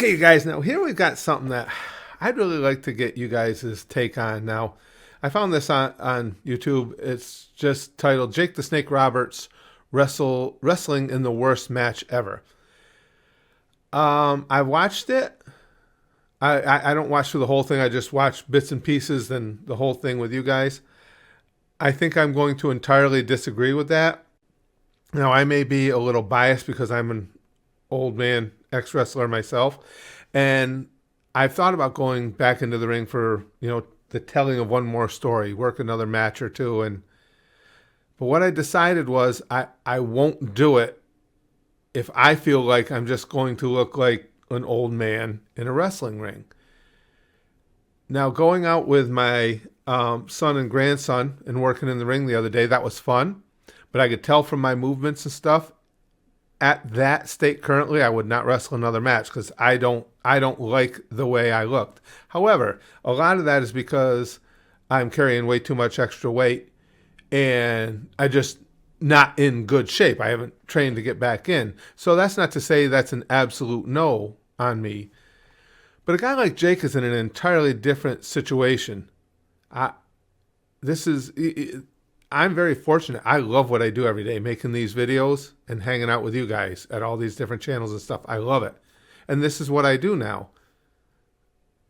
Okay, you guys, now here we've got something that I'd really like to get you guys' take on. Now, I found this on YouTube. It's just titled Jake the Snake Roberts Wrestling in the Worst Match Ever. I watched it. I don't watch through the whole thing. I just watch bits and pieces and the whole thing with you guys. I think I'm going to entirely disagree with that. Now, I may be a little biased because I'm an old man ex-wrestler myself, and I've thought about going back into the ring for, the telling of one more story, work another match or two, but what I decided was I won't do it if I feel like I'm just going to look like an old man in a wrestling ring. Now, going out with my son and grandson and working in the ring the other day, that was fun, but I could tell from my movements and stuff, at that state currently, I would not wrestle another match because I don't like the way I looked. However, a lot of that is because I'm carrying way too much extra weight and I just not in good shape. I haven't trained to get back in. So that's not to say that's an absolute no on me. But a guy like Jake is in an entirely different situation. I'm very fortunate. I love what I do every day, making these videos and hanging out with you guys at all these different channels and stuff. I love it. And this is what I do now.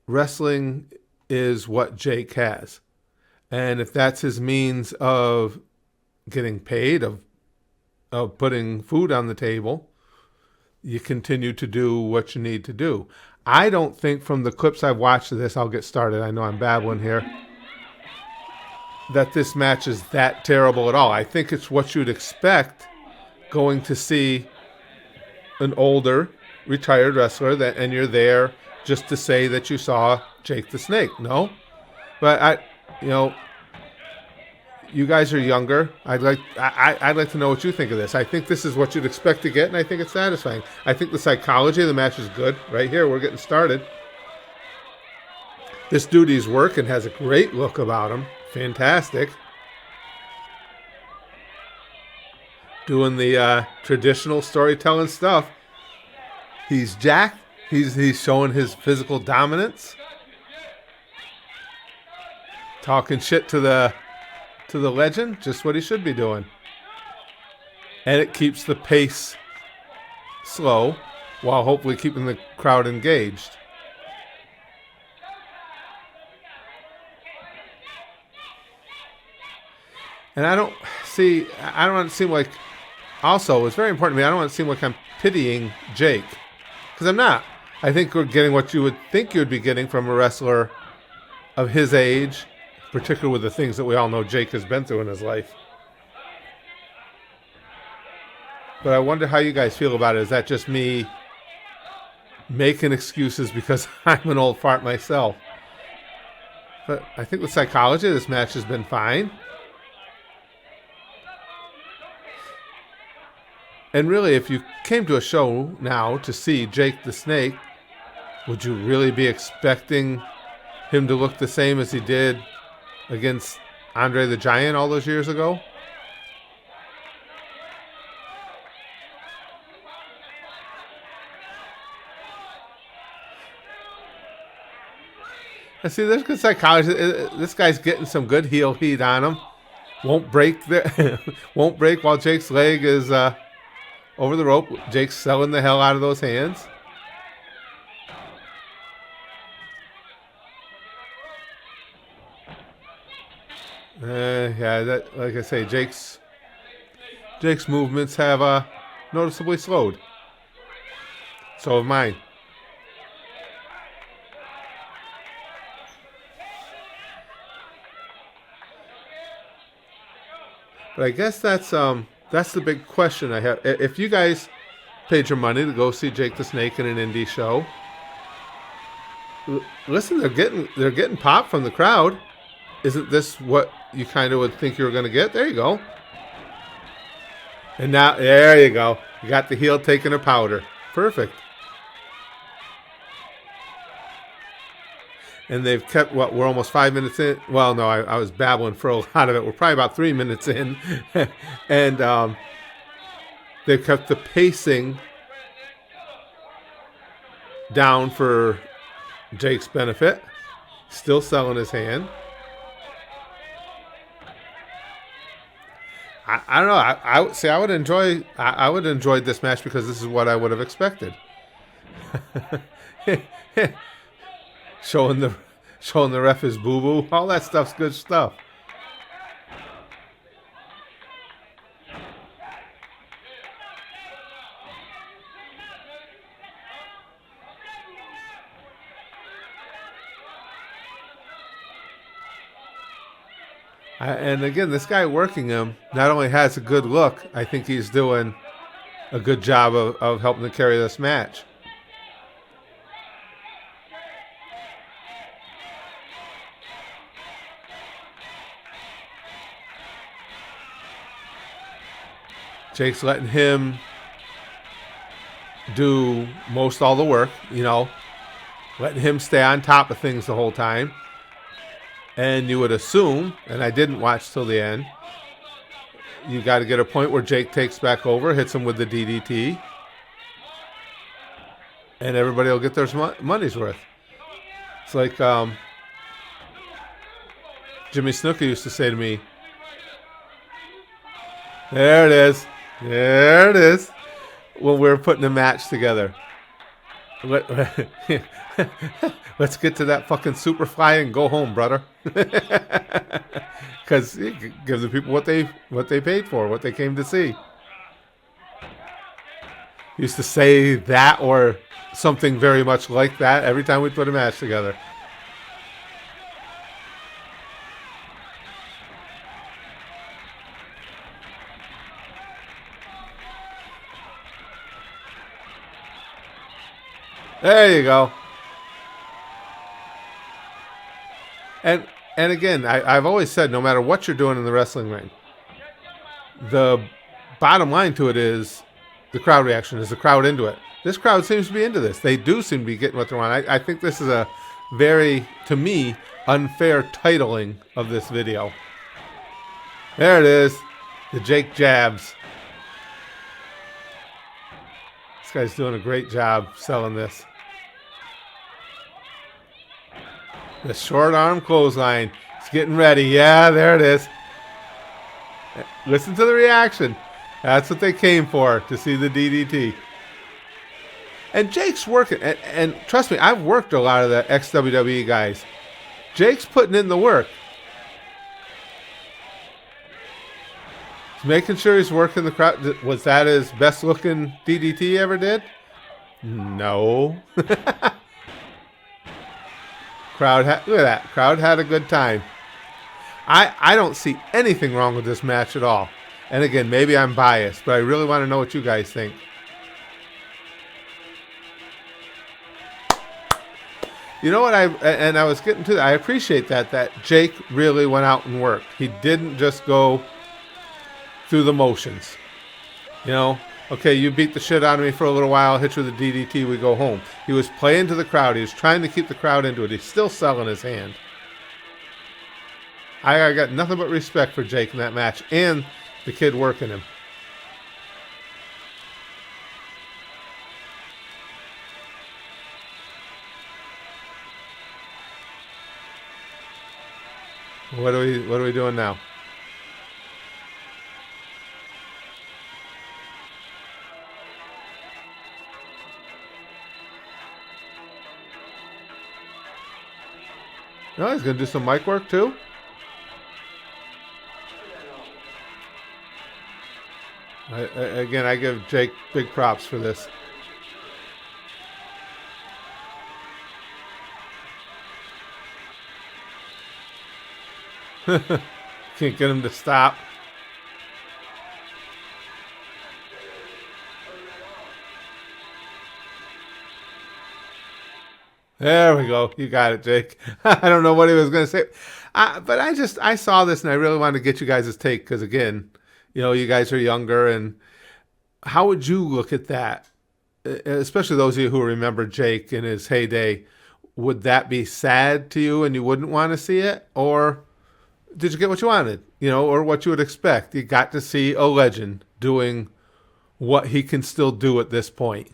Wrestling is what Jake has. And if that's his means of getting paid, of putting food on the table, you continue to do what you need to do. I don't think from the clips I've watched of this, I'll get started. I know I'm babbling here, that this match is that terrible at all. I think it's what you'd expect going to see an older, retired wrestler and you're there just to say that you saw Jake the Snake. No? But you guys are younger. I'd like to know what you think of this. I think this is what you'd expect to get, and I think it's satisfying. I think the psychology of the match is good. Right here, we're getting started. This dude's working, has a great look about him. Fantastic. Doing the traditional storytelling stuff. He's jacked. He's showing his physical dominance. Talking shit to the legend, just what he should be doing. And it keeps the pace slow while hopefully keeping the crowd engaged. And I don't want to seem like, also, it's very important to me, I don't want to seem like I'm pitying Jake. Because I'm not. I think we're getting what you would think you'd be getting from a wrestler of his age, particularly with the things that we all know Jake has been through in his life. But I wonder how you guys feel about it. Is that just me making excuses because I'm an old fart myself? But I think the psychology of this match has been fine. And really, if you came to a show now to see Jake the Snake, would you really be expecting him to look the same as he did against Andre the Giant all those years ago? And see, there's good psychology. This guy's getting some good heel heat on him. Won't break while Jake's leg is over the rope. Jake's selling the hell out of those hands. Like I say, Jake's movements have noticeably slowed. So have mine. But I guess that's the big question I have. If you guys paid your money to go see Jake the Snake in an indie show, listen, they're getting pop from the crowd. Isn't this what you kind of would think you were going to get? There you go. And now, there you go. You got the heel taking a powder. Perfect. And they've kept, we're almost 5 minutes in. Well, no, I was babbling for a lot of it. We're probably about 3 minutes in. And they've kept the pacing down for Jake's benefit. Still selling his hand. I don't know. I see. I would enjoy. I would enjoy this match because this is what I would have expected. showing the ref his boo boo. All that stuff's good stuff. And again, this guy working him not only has a good look, I think he's doing a good job of helping to carry this match. Jake's letting him do most all the work, letting him stay on top of things the whole time. And you would assume, and I didn't watch till the end, you got to get a point where Jake takes back over, hits him with the DDT, and everybody will get their money's worth. It's like Jimmy Snuka used to say to me, there it is, when we were putting a match together. Let's get to that fucking Superfly and go home, brother. Because it gives the people what they paid for, what they came to see. Used to say that or something very much like that every time we put a match together. There you go. And again, I've always said, no matter what you're doing in the wrestling ring, the bottom line to it is the crowd reaction. Is the crowd into it? This crowd seems to be into this. They do seem to be getting what they want. I think this is a very, to me, unfair titling of this video. There it is. The Jake jabs. This guy's doing a great job selling this. The short arm clothesline. It's getting ready. Yeah, there it is. Listen to the reaction. That's what they came for, to see the DDT. And Jake's working. And trust me, I've worked a lot of the ex-WWE guys. Jake's putting in the work. He's making sure he's working the crowd. Was that his best looking DDT he ever did? No. Look at that. Crowd had a good time. I don't see anything wrong with this match at all. And again, maybe I'm biased, but I really want to know what you guys think. You know what I was getting to that. I appreciate that Jake really went out and worked. He didn't just go through the motions. Okay, you beat the shit out of me for a little while, hit you with the DDT, we go home. He was playing to the crowd. He was trying to keep the crowd into it. He's still selling his hand. I got nothing but respect for Jake in that match and the kid working him. What are we doing now? No, he's going to do some mic work too. Again, I give Jake big props for this. Can't get him to stop. There we go. You got it, Jake. I don't know what he was going to say. But I saw this and I really wanted to get you guys' take because, again, you guys are younger. And how would you look at that? Especially those of you who remember Jake in his heyday. Would that be sad to you and you wouldn't want to see it? Or did you get what you wanted? Or what you would expect? You got to see a legend doing what he can still do at this point.